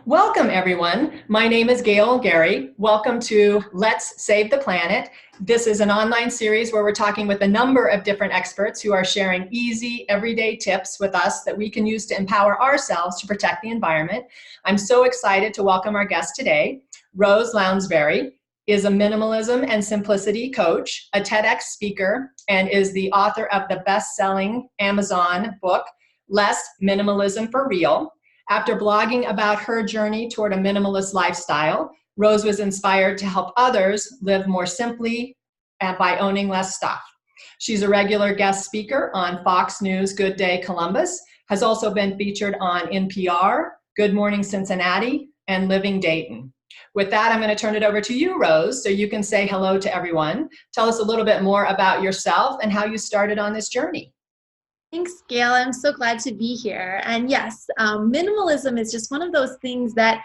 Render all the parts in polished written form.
Welcome, everyone. My name is Gail Garey. Welcome to Let's Save the Planet. This is an online series where we're talking with a number of different experts who are sharing easy, everyday tips with us that we can use to empower ourselves to protect the environment. I'm so excited to welcome our guest today. Rose Lounsbury is a minimalism and simplicity coach, a TEDx speaker, and is the author of the best-selling Amazon book, Less Minimalism for Real. After blogging about her journey toward a minimalist lifestyle, Rose was inspired to help others live more simply and by owning less stuff. She's a regular guest speaker on Fox News Good Day Columbus, has also been featured on NPR, Good Morning Cincinnati, and Living Dayton. With that, I'm going to turn it over to you, Rose, so you can say hello to everyone. Tell us a little bit more about yourself and how you started on this journey. Thanks, Gail. I'm so glad to be here. And yes, minimalism is just one of those things that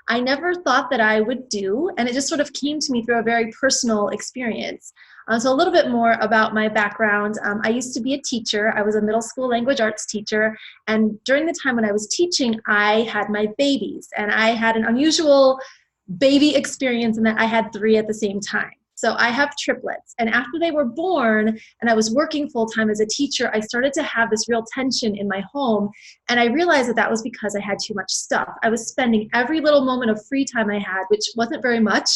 I never thought that I would do. And it just sort of came to me through a very personal experience. So a little bit more about my background. I used to be a teacher. I was a middle school language arts teacher. And during the time when I was teaching, I had my babies. And I had an unusual baby experience in that I had 3 at the same time. So I have triplets, and after they were born and I was working full-time as a teacher, I started to have this real tension in my home, and I realized that that was because I had too much stuff. I was spending every little moment of free time I had, which wasn't very much,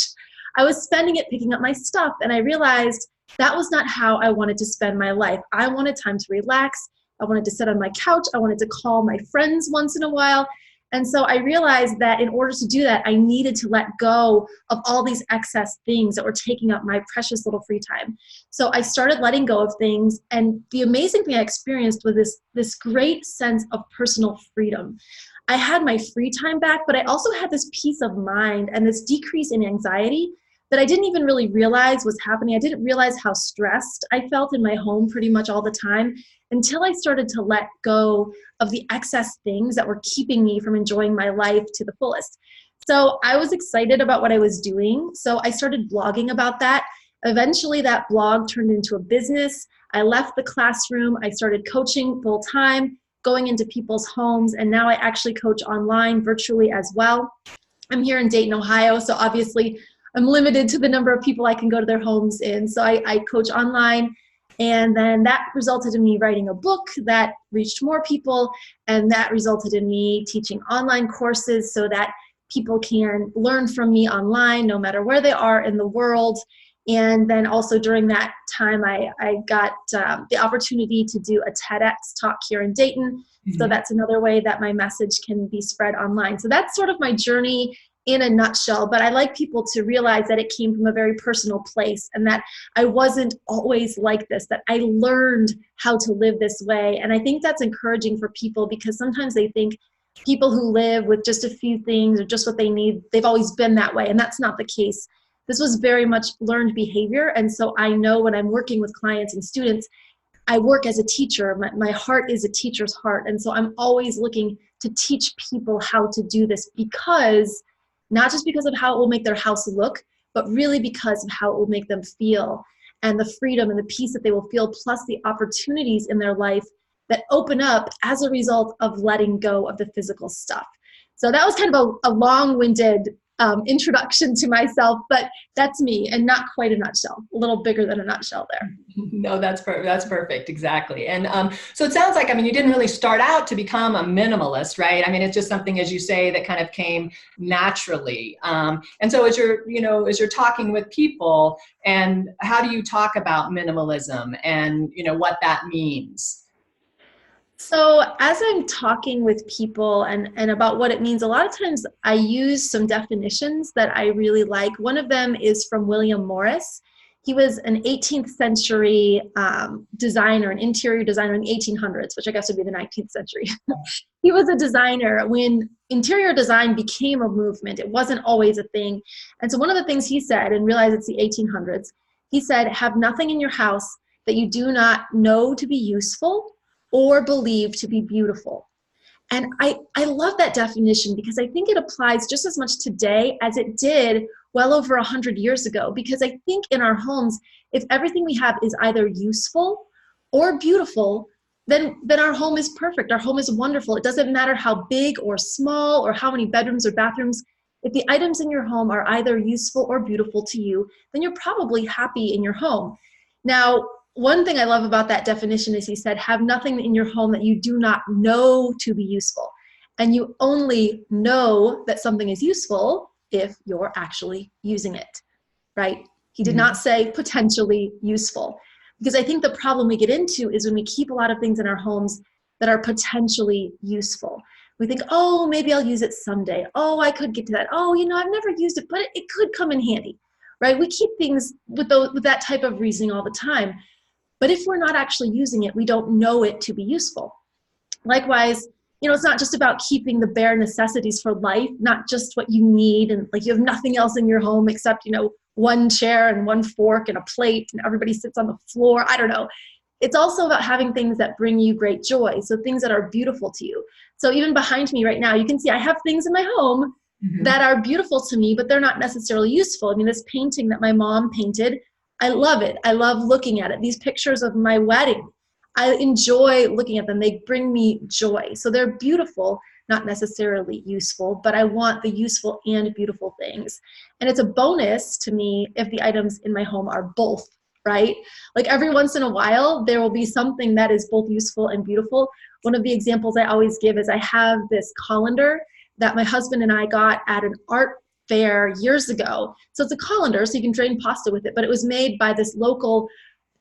I was spending it picking up my stuff, and I realized that was not how I wanted to spend my life. I wanted time to relax, I wanted to sit on my couch, I wanted to call my friends once in a while. And so I realized that in order to do that, I needed to let go of all these excess things that were taking up my precious little free time. So I started letting go of things, and the amazing thing I experienced was this great sense of personal freedom. I had my free time back, but I also had this peace of mind and this decrease in anxiety that I didn't even really realize was happening. I didn't realize how stressed I felt in my home pretty much all the time until I started to let go of the excess things that were keeping me from enjoying my life to the fullest. So I was excited about what I was doing. So I started blogging about that. Eventually that blog turned into a business. I left the classroom. I started coaching full time, going into people's homes, and now I actually coach online virtually as well. I'm here in Dayton, Ohio, so obviously I'm limited to the number of people I can go to their homes in. So I coach online, and then that resulted in me writing a book that reached more people, and that resulted in me teaching online courses so that people can learn from me online no matter where they are in the world. And then also during that time, I got the opportunity to do a TEDx talk here in Dayton. Mm-hmm. So that's another way that my message can be spread online. So that's sort of my journey in a nutshell, but I like people to realize that it came from a very personal place and that I wasn't always like this, that I learned how to live this way. And I think that's encouraging for people because sometimes they think people who live with just a few things or just what they need, they've always been that way. And that's not the case. This was very much learned behavior. And so I know when I'm working with clients and students, I work as a teacher. My heart is a teacher's heart. And so I'm always looking to teach people how to do this because not just because of how it will make their house look, but really because of how it will make them feel and the freedom and the peace that they will feel, plus the opportunities in their life that open up as a result of letting go of the physical stuff. So that was kind of a long-winded introduction to myself, but that's me and not quite a nutshell, a little bigger than a nutshell there. No, that's perfect. Exactly. And so it sounds like, you didn't really start out to become a minimalist, right? It's just something, as you say, that kind of came naturally. And so as you're talking with people, and how do you talk about minimalism and, what that means? So as I'm talking with people and about what it means, a lot of times I use some definitions that I really like. One of them is from William Morris. He was an 18th century designer, an interior designer in the 1800s, which I guess would be the 19th century. He was a designer when interior design became a movement. It wasn't always a thing. And so one of the things he said, and realize it's the 1800s, he said, have nothing in your house that you do not know to be useful or believe to be beautiful. And I love that definition because I think it applies just as much today as it did well over 100 years ago. Because I think in our homes, if everything we have is either useful or beautiful, then our home is perfect. Our home is wonderful. It doesn't matter how big or small or how many bedrooms or bathrooms. If the items in your home are either useful or beautiful to you, then you're probably happy in your home. Now, one thing I love about that definition is he said, have nothing in your home that you do not know to be useful. And you only know that something is useful if you're actually using it, right? He did not say potentially useful. Because I think the problem we get into is when we keep a lot of things in our homes that are potentially useful. We think, oh, maybe I'll use it someday. Oh, I could get to that. Oh, I've never used it, but it could come in handy, right? We keep things with that type of reasoning all the time. But if we're not actually using it, we don't know it to be useful. Likewise, it's not just about keeping the bare necessities for life, not just what you need, and like you have nothing else in your home except, one chair and one fork and a plate and everybody sits on the floor. I don't know. It's also about having things that bring you great joy. So things that are beautiful to you. So even behind me right now, you can see I have things in my home that are beautiful to me, but they're not necessarily useful. I mean, this painting that my mom painted, I love it. I love looking at it. These pictures of my wedding, I enjoy looking at them. They bring me joy. So they're beautiful, not necessarily useful, but I want the useful and beautiful things. And it's a bonus to me if the items in my home are both, right? Like every once in a while, there will be something that is both useful and beautiful. One of the examples I always give is I have this colander that my husband and I got at an art fair years ago. So it's a colander, so you can drain pasta with it, but it was made by this local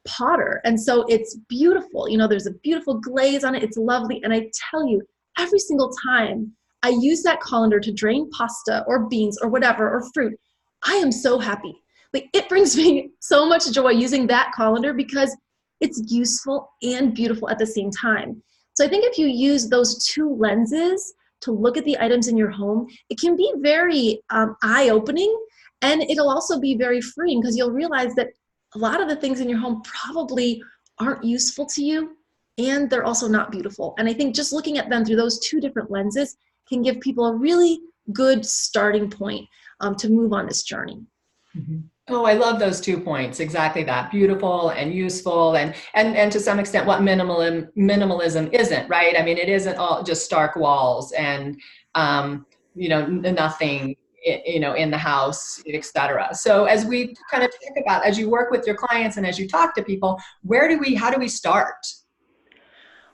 potter. And so it's beautiful. There's a beautiful glaze on it. It's lovely. And I tell you, every single time I use that colander to drain pasta or beans or whatever, or fruit, I am so happy. Like it brings me so much joy using that colander because it's useful and beautiful at the same time. So I think if you use those two lenses to look at the items in your home, it can be very eye-opening, and it'll also be very freeing because you'll realize that a lot of the things in your home probably aren't useful to you, and they're also not beautiful. And I think just looking at them through those two different lenses can give people a really good starting point to move on this journey. Oh, I love those 2 points. Exactly that. Beautiful and useful, and to some extent what minimalism isn't, right? I mean, it isn't all just stark walls and nothing in the house, etc. So as we kind of think about, as you work with your clients and as you talk to people, how do we start?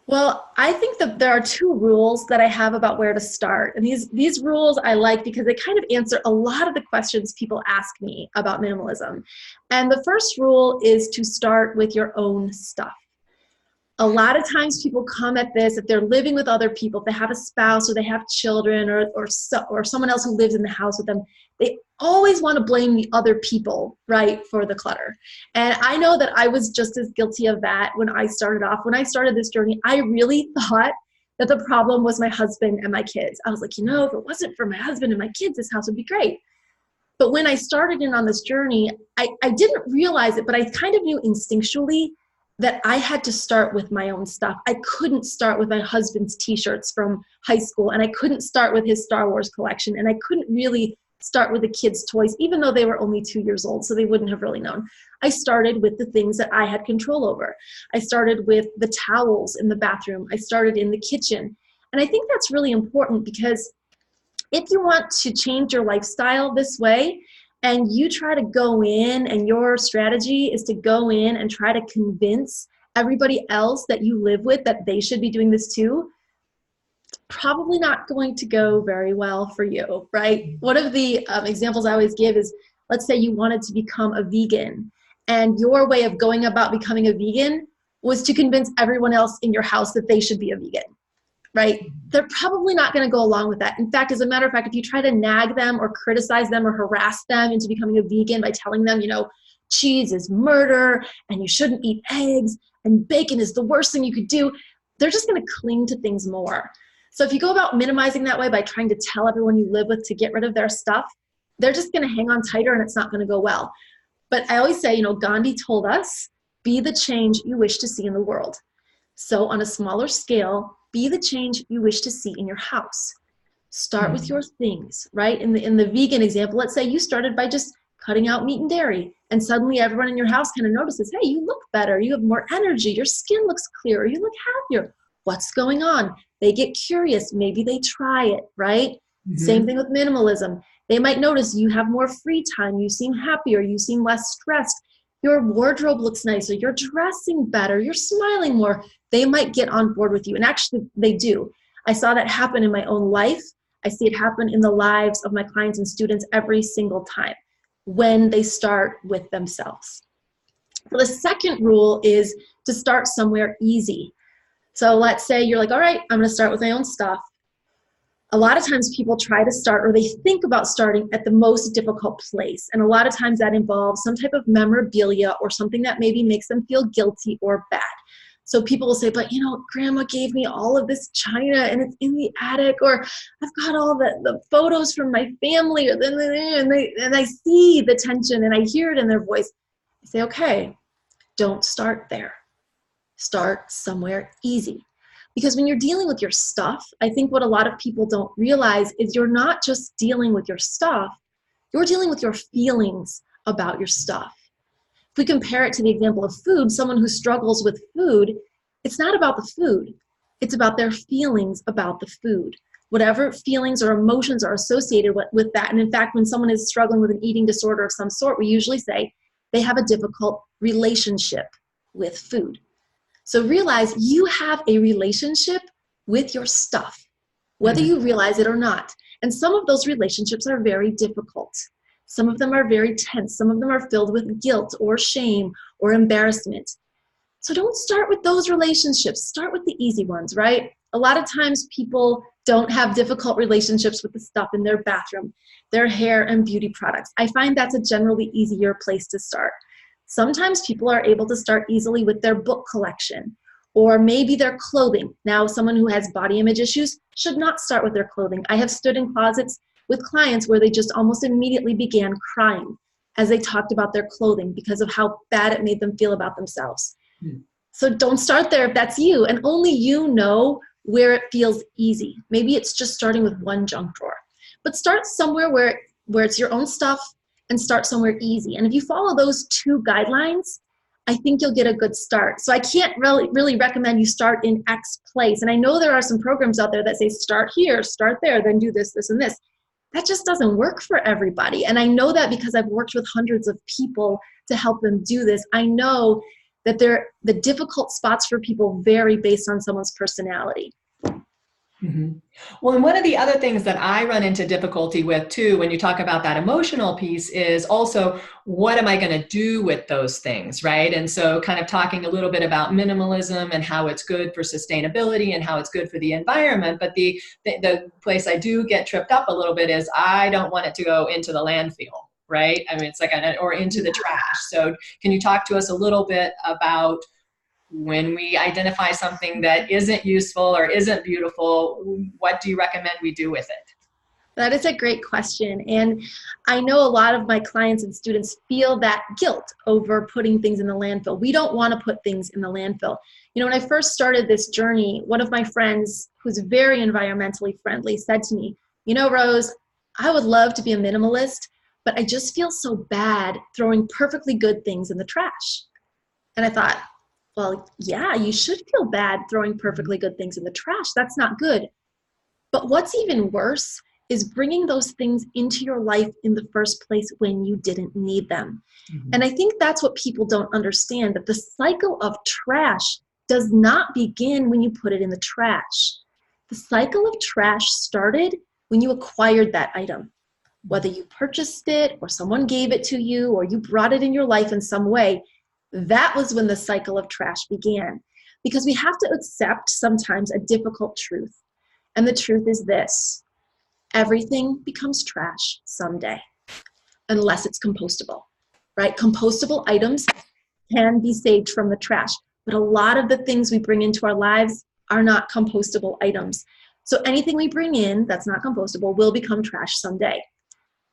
Well, I think that there are 2 rules that I have about where to start. And these rules I like because they kind of answer a lot of the questions people ask me about minimalism. And the first rule is to start with your own stuff. A lot of times people come at this, if they're living with other people, if they have a spouse or they have children or someone else who lives in the house with them, they always want to blame the other people, right, for the clutter. And I know that I was just as guilty of that when I started off. When I started this journey, I really thought that the problem was my husband and my kids. I was like, if it wasn't for my husband and my kids, this house would be great. But when I started in on this journey, I didn't realize it, but I kind of knew instinctually that I had to start with my own stuff. I couldn't start with my husband's t-shirts from high school, and I couldn't start with his Star Wars collection, and I couldn't really start with the kids' toys, even though they were only 2 years old, so they wouldn't have really known. I started with the things that I had control over. I started with the towels in the bathroom. I started in the kitchen. And I think that's really important because if you want to change your lifestyle this way, and you try to go in and your strategy is to go in and try to convince everybody else that you live with that they should be doing this too, it's probably not going to go very well for you, right? One of the examples I always give is, let's say you wanted to become a vegan, and your way of going about becoming a vegan was to convince everyone else in your house that they should be a vegan, right? They're probably not going to go along with that. In fact, as a matter of fact, if you try to nag them or criticize them or harass them into becoming a vegan by telling them, cheese is murder and you shouldn't eat eggs and bacon is the worst thing you could do, they're just going to cling to things more. So if you go about minimizing that way by trying to tell everyone you live with to get rid of their stuff, they're just going to hang on tighter and it's not going to go well. But I always say, Gandhi told us, be the change you wish to see in the world. So on a smaller scale, be the change you wish to see in your house. Start with your things, right? In the vegan example, let's say you started by just cutting out meat and dairy. And suddenly everyone in your house kind of notices, hey, you look better. You have more energy. Your skin looks clearer. You look happier. What's going on? They get curious. Maybe they try it, right? Mm-hmm. Same thing with minimalism. They might notice you have more free time. You seem happier. You seem less stressed. Your wardrobe looks nicer. You're dressing better. You're smiling more. They might get on board with you. And actually, they do. I saw that happen in my own life. I see it happen in the lives of my clients and students every single time when they start with themselves. So the second rule is to start somewhere easy. So let's say you're like, all right, I'm going to start with my own stuff. A lot of times people try to start, or they think about starting at the most difficult place. And a lot of times that involves some type of memorabilia or something that maybe makes them feel guilty or bad. So people will say, but you know, grandma gave me all of this china and it's in the attic, or I've got all the photos from my family, and I see the tension and I hear it in their voice. I say, okay, don't start there. Start somewhere easy. Because when you're dealing with your stuff, I think what a lot of people don't realize is you're not just dealing with your stuff, you're dealing with your feelings about your stuff. If we compare it to the example of food, someone who struggles with food, it's not about the food. It's about their feelings about the food. Whatever feelings or emotions are associated with that. And in fact, when someone is struggling with an eating disorder of some sort, we usually say they have a difficult relationship with food. So realize you have a relationship with your stuff, whether you realize it or not. And some of those relationships are very difficult. Some of them are very tense. Some of them are filled with guilt or shame or embarrassment. So don't start with those relationships. Start with the easy ones, right? A lot of times people don't have difficult relationships with the stuff in their bathroom, their hair and beauty products. I find that's a generally easier place to start. Sometimes people are able to start easily with their book collection or maybe their clothing. Now, someone who has body image issues should not start with their clothing. I have stood in closets with clients where they just almost immediately began crying as they talked about their clothing because of how bad it made them feel about themselves. So don't start there if that's you, and only you know where it feels easy. Maybe it's just starting with one junk drawer, but start somewhere where it's your own stuff, and start somewhere easy. And if you follow those two guidelines, I think you'll get a good start. So I can't really recommend you start in X place. And I know there are some programs out there that say start here, start there, then do this, this, and this. That just doesn't work for everybody. And I know that because I've worked with hundreds of people to help them do this. I know that the difficult spots for people vary based on someone's personality. Mm-hmm. Well, and one of the other things that I run into difficulty with too, when you talk about that emotional piece, is also what am I going to do with those things, right? And so kind of talking a little bit about minimalism and how it's good for sustainability and how it's good for the environment. But the place I do get tripped up a little bit is I don't want it to go into the landfill, right? I mean, it's like or into the trash. So can you talk to us a little bit about when we identify something that isn't useful or isn't beautiful, what do you recommend we do with it? That is a great question. And I know a lot of my clients and students feel that guilt over putting things in the landfill. We don't want to put things in the landfill. You know, when I first started this journey, one of my friends who's very environmentally friendly said to me, you know, Rose, I would love to be a minimalist, but I just feel so bad throwing perfectly good things in the trash. And I thought, well, yeah, you should feel bad throwing perfectly good things in the trash. That's not good. But what's even worse is bringing those things into your life in the first place when you didn't need them. Mm-hmm. And I think that's what people don't understand, that the cycle of trash does not begin when you put it in the trash. The cycle of trash started when you acquired that item. Whether you purchased it or someone gave it to you or you brought it in your life in some way, that was when the cycle of trash began. Because we have to accept sometimes a difficult truth. And the truth is this: everything becomes trash someday, unless it's compostable, right? Compostable items can be saved from the trash, but a lot of the things we bring into our lives are not compostable items. So anything we bring in that's not compostable will become trash someday.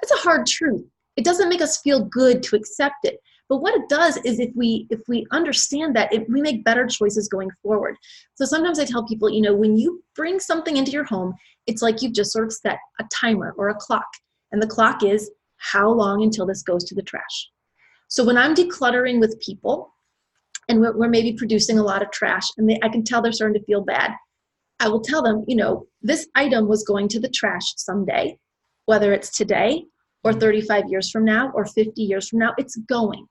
That's a hard truth. It doesn't make us feel good to accept it. But what it does is if we understand that, we make better choices going forward. So sometimes I tell people, you know, when you bring something into your home, it's like you've just sort of set a timer or a clock. And the clock is, how long until this goes to the trash? So when I'm decluttering with people and we're maybe producing a lot of trash and I can tell they're starting to feel bad, I will tell them, this item was going to the trash someday, whether it's today or 35 years from now or 50 years from now, it's going,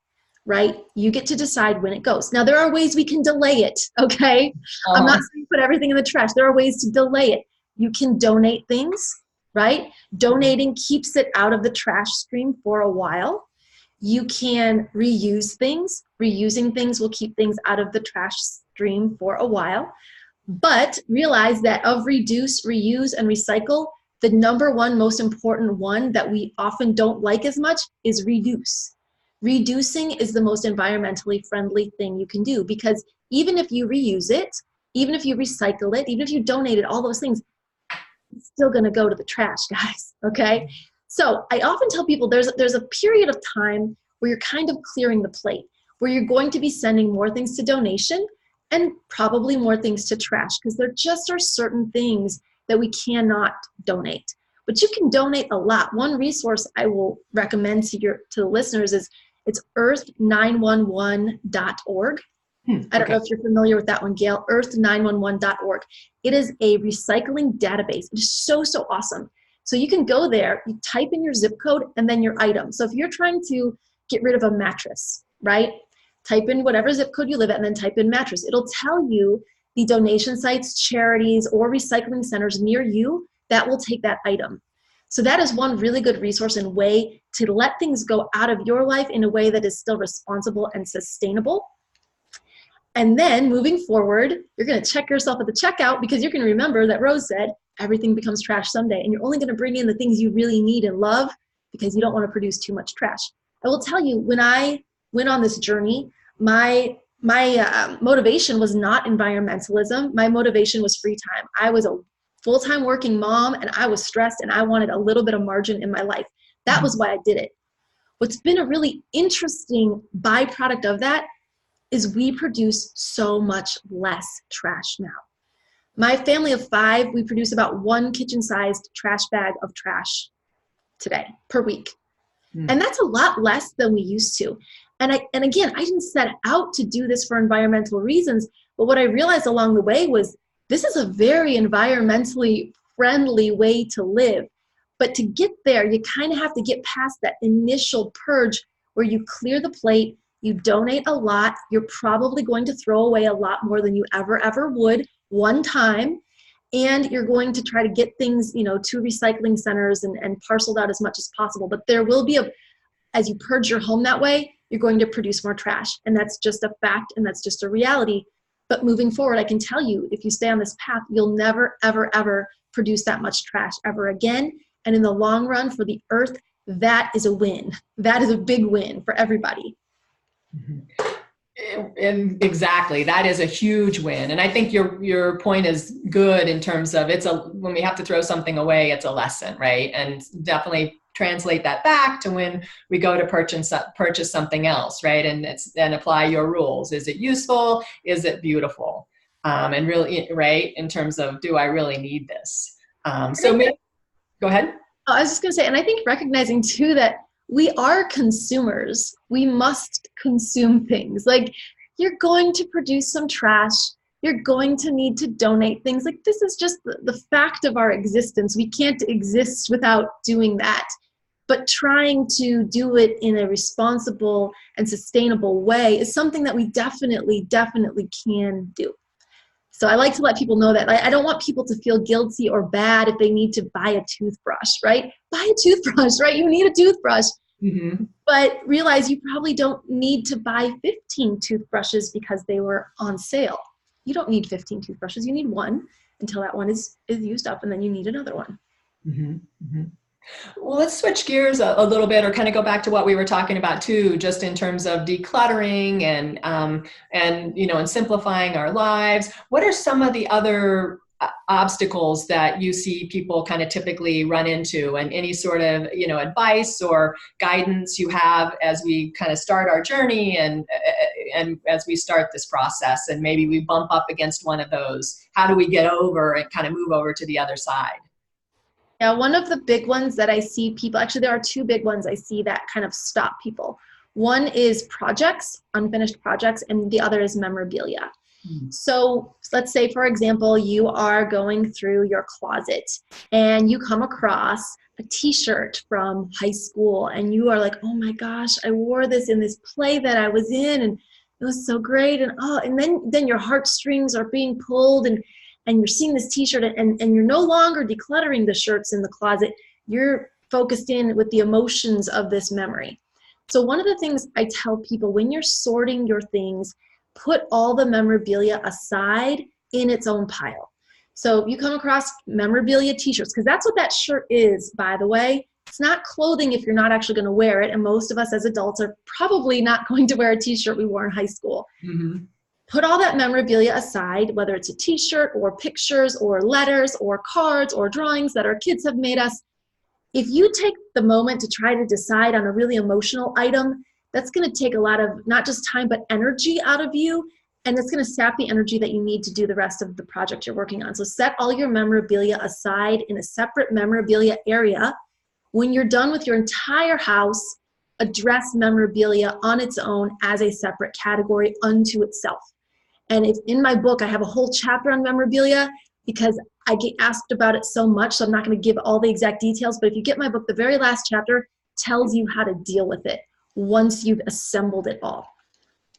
right? You get to decide when it goes. Now, there are ways we can delay it, okay? I'm not saying put everything in the trash. There are ways to delay it. You can donate things, right? Donating keeps it out of the trash stream for a while. You can reuse things. Reusing things will keep things out of the trash stream for a while. But realize that of reduce, reuse, and recycle, the number one most important one that we often don't like as much is reduce. Reducing is the most environmentally friendly thing you can do, because even if you reuse it, even if you recycle it, even if you donate it, all those things, it's still going to go to the trash, guys, okay? So I often tell people there's a period of time where you're kind of clearing the plate, where you're going to be sending more things to donation and probably more things to trash, because there just are certain things that we cannot donate. But you can donate a lot. One resource I will recommend to the listeners is it's earth911.org. I don't know if you're familiar with that one, Gail, earth911.org. It is a recycling database. It is so, so awesome. So you can go there, you type in your zip code and then your item. So if you're trying to get rid of a mattress, right? Type in whatever zip code you live at and then type in mattress. It'll tell you the donation sites, charities, or recycling centers near you that will take that item. So that is one really good resource and way to let things go out of your life in a way that is still responsible and sustainable. And then moving forward, you're going to check yourself at the checkout, because you're going to remember that Rose said everything becomes trash someday, and you're only going to bring in the things you really need and love because you don't want to produce too much trash. I will tell you, when I went on this journey, my motivation was not environmentalism. My motivation was free time. I was a full-time working mom and I was stressed and I wanted a little bit of margin in my life. That was why I did it. What's been a really interesting byproduct of that is we produce so much less trash now. My family of 5, we produce about 1 kitchen-sized trash bag of trash today per week. And that's a lot less than we used to. And again, I didn't set out to do this for environmental reasons, but what I realized along the way was this is a very environmentally friendly way to live. But to get there, you kind of have to get past that initial purge where you clear the plate, you donate a lot, you're probably going to throw away a lot more than you ever would one time, and you're going to try to get things, to recycling centers and parceled out as much as possible. But there will be as you purge your home that way, you're going to produce more trash. And that's just a fact, and that's just a reality. But moving forward, I can tell you, if you stay on this path, you'll never, ever produce that much trash ever again. And in the long run, for the earth, that is a win. That is a big win for everybody. And exactly, that is a huge win. And I think your point is good in terms of when we have to throw something away, it's a lesson, right? And definitely translate that back to when we go to purchase something else, right? And apply your rules. Is it useful? Is it beautiful? And really, right, in terms of, do I really need this? Go ahead. I was just going to say, and I think recognizing too that we are consumers. We must consume things. Like, you're going to produce some trash. You're going to need to donate things. Like, this is just the fact of our existence. We can't exist without doing that. But trying to do it in a responsible and sustainable way is something that we definitely can do. So I like to let people know that I don't want people to feel guilty or bad if they need to buy a toothbrush, right? Buy a toothbrush, right? You need a toothbrush. Mm-hmm. But realize you probably don't need to buy 15 toothbrushes because they were on sale. You don't need 15 toothbrushes. You need one until that one is used up, and then you need another one. Mm-hmm. Mm-hmm. Well, let's switch gears a little bit, or kind of go back to what we were talking about too, just in terms of decluttering and simplifying our lives. What are some of the other obstacles that you see people kind of typically run into, and any sort of advice or guidance you have as we kind of start our journey and as we start this process, and maybe we bump up against one of those? How do we get over and kind of move over to the other side? Yeah, one of the big ones that I see people, actually there are two big ones I see that kind of stop people. One is projects, unfinished projects, and the other is memorabilia. So let's say, for example, you are going through your closet and you come across a t-shirt from high school and you are like, oh my gosh, I wore this in this play that I was in and it was so great. And then your heartstrings are being pulled and you're seeing this t-shirt and you're no longer decluttering the shirts in the closet. You're focused in with the emotions of this memory. So one of the things I tell people when you're sorting your things, put all the memorabilia aside in its own pile. So if you come across memorabilia t-shirts, because that's what that shirt is, by the way. It's not clothing if you're not actually going to wear it. And most of us as adults are probably not going to wear a t-shirt we wore in high school. Mm-hmm. Put all that memorabilia aside, whether it's a t-shirt or pictures or letters or cards or drawings that our kids have made us. If you take the moment to try to decide on a really emotional item, that's going to take a lot of not just time, but energy out of you. And it's going to sap the energy that you need to do the rest of the project you're working on. So set all your memorabilia aside in a separate memorabilia area. When you're done with your entire house, address memorabilia on its own as a separate category unto itself. And if in my book, I have a whole chapter on memorabilia because I get asked about it so much, so I'm not going to give all the exact details. But if you get my book, the very last chapter tells you how to deal with it once you've assembled it all.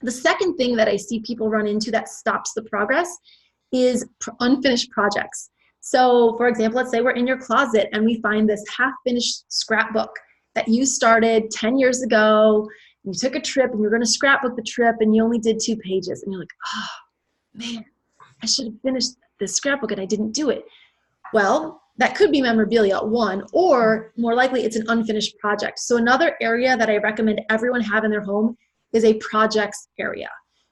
The second thing that I see people run into that stops the progress is unfinished projects. So for example, let's say we're in your closet and we find this half-finished scrapbook that you started 10 years ago. You took a trip and you're going to scrapbook the trip and you only did 2 pages. And you're like, oh man, I should have finished this scrapbook and I didn't do it. Well, that could be memorabilia, one, or more likely it's an unfinished project. So another area that I recommend everyone have in their home is a projects area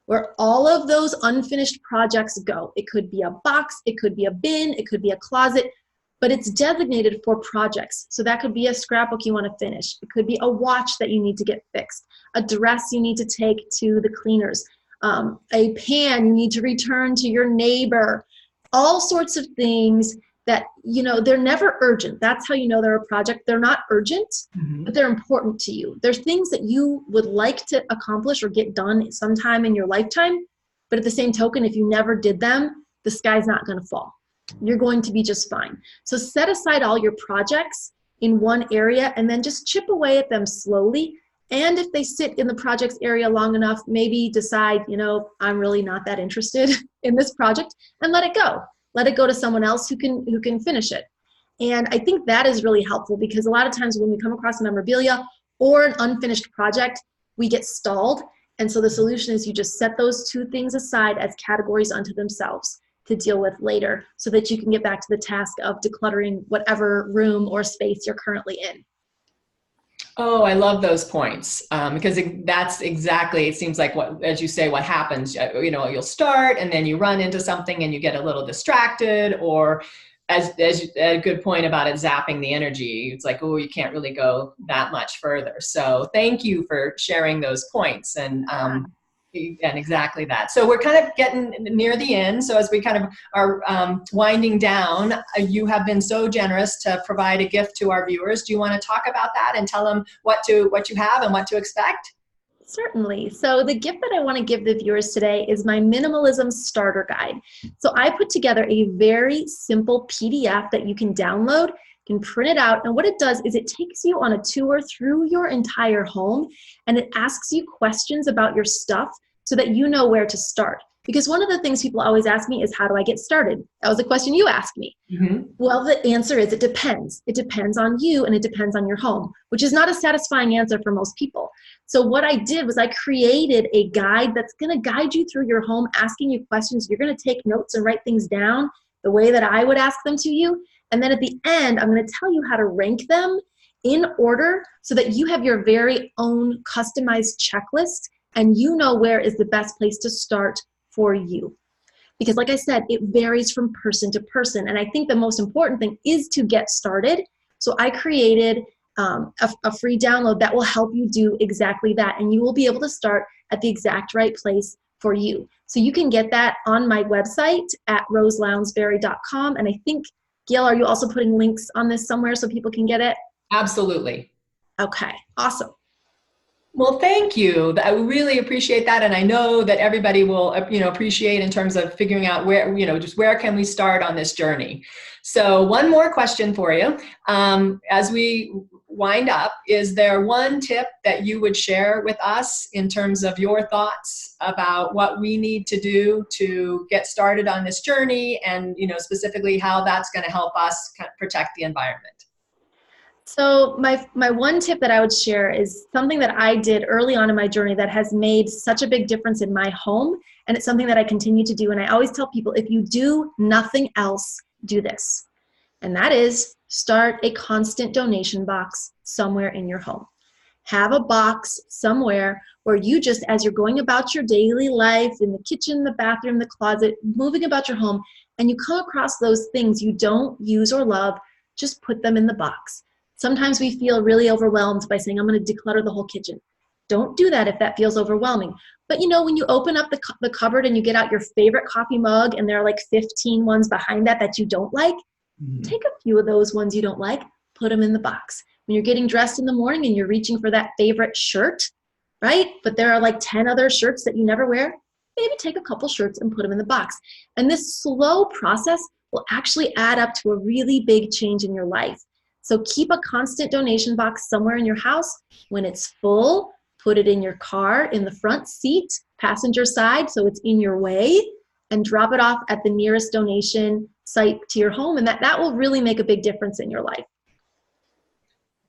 where all of those unfinished projects go. It could be a box, it could be a bin, it could be a closet, but it's designated for projects. So that could be a scrapbook you want to finish. It could be a watch that you need to get fixed, a dress you need to take to the cleaners, a pan you need to return to your neighbor, all sorts of things that, you know, they're never urgent. That's how you know they're a project. They're not urgent, but they're important to you. There's things that you would like to accomplish or get done sometime in your lifetime, but at the same token, if you never did them, the sky's not going to fall. You're going to be just fine. So set aside all your projects in one area and then just chip away at them slowly. And if they sit in the projects area long enough, maybe decide, you know, I'm really not that interested in this project and let it go. Let it go to someone else who can finish it. And I think that is really helpful because a lot of times when we come across memorabilia or an unfinished project, we get stalled. And so the solution is you just set those 2 things aside as categories unto themselves to deal with later so that you can get back to the task of decluttering whatever room or space you're currently in. Oh, I love those points because that's exactly, it seems like what, as you say, what happens, you know, you'll start and then you run into something and you get a little distracted, or as a good point about it, zapping the energy. It's like, oh, you can't really go that much further. So thank you for sharing those points and exactly that. So we're kind of getting near the end. So as we kind of are winding down, you have been so generous to provide a gift to our viewers. Do you want to talk about that and tell them what you have and what to expect? Certainly. So the gift that I want to give the viewers today is my Minimalism Starter Guide. So I put together a very simple PDF that you can download, you can print it out, and what it does is it takes you on a tour through your entire home, and it asks you questions about your stuff so that you know where to start. Because one of the things people always ask me is, how do I get started? That was a question you asked me. Well, the answer is it depends. It depends on you and it depends on your home, which is not a satisfying answer for most people. So what I did was I created a guide that's going to guide you through your home, asking you questions. You're going to take notes and write things down the way that I would ask them to you. And then at the end, I'm going to tell you how to rank them in order so that you have your very own customized checklist and you know where is the best place to start for you. Because like I said, it varies from person to person. And I think the most important thing is to get started. So I created a free download that will help you do exactly that. And you will be able to start at the exact right place for you. So you can get that on my website at roselounsbury.com. And I think Gail, are you also putting links on this somewhere so people can get it? Absolutely. Okay, awesome. Well, thank you. I really appreciate that. And I know that everybody will, appreciate in terms of figuring out where, just where can we start on this journey. So one more question for you. As we wind up, is there one tip that you would share with us in terms of your thoughts about what we need to do to get started on this journey, and, specifically how that's going to help us kind of protect the environment? So my one tip that I would share is something that I did early on in my journey that has made such a big difference in my home, and it's something that I continue to do. And I always tell people, if you do nothing else, do this. And that is start a constant donation box somewhere in your home. Have a box somewhere where you just, as you're going about your daily life, in the kitchen, the bathroom, the closet, moving about your home, and you come across those things you don't use or love, just put them in the box. Sometimes we feel really overwhelmed by saying, I'm going to declutter the whole kitchen. Don't do that if that feels overwhelming. But when you open up the cupboard and you get out your favorite coffee mug, and there are like 15 ones behind that you don't like, take a few of those ones you don't like, put them in the box. When you're getting dressed in the morning and you're reaching for that favorite shirt, right? But there are like 10 other shirts that you never wear, maybe take a couple shirts and put them in the box. And this slow process will actually add up to a really big change in your life. So keep a constant donation box somewhere in your house. When it's full, put it in your car, in the front seat, passenger side, so it's in your way, and drop it off at the nearest donation site to your home. And that will really make a big difference in your life.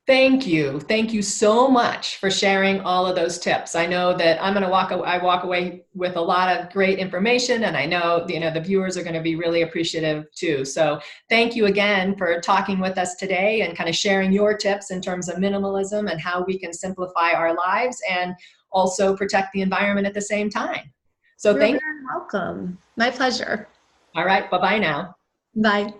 Thank you. Thank you so much for sharing all of those tips. I know that I walk away with a lot of great information, and I know, the viewers are going to be really appreciative too. So thank you again for talking with us today and kind of sharing your tips in terms of minimalism and how we can simplify our lives and also protect the environment at the same time. So You're thank you. very welcome. My pleasure. All right. Bye-bye now. Bye.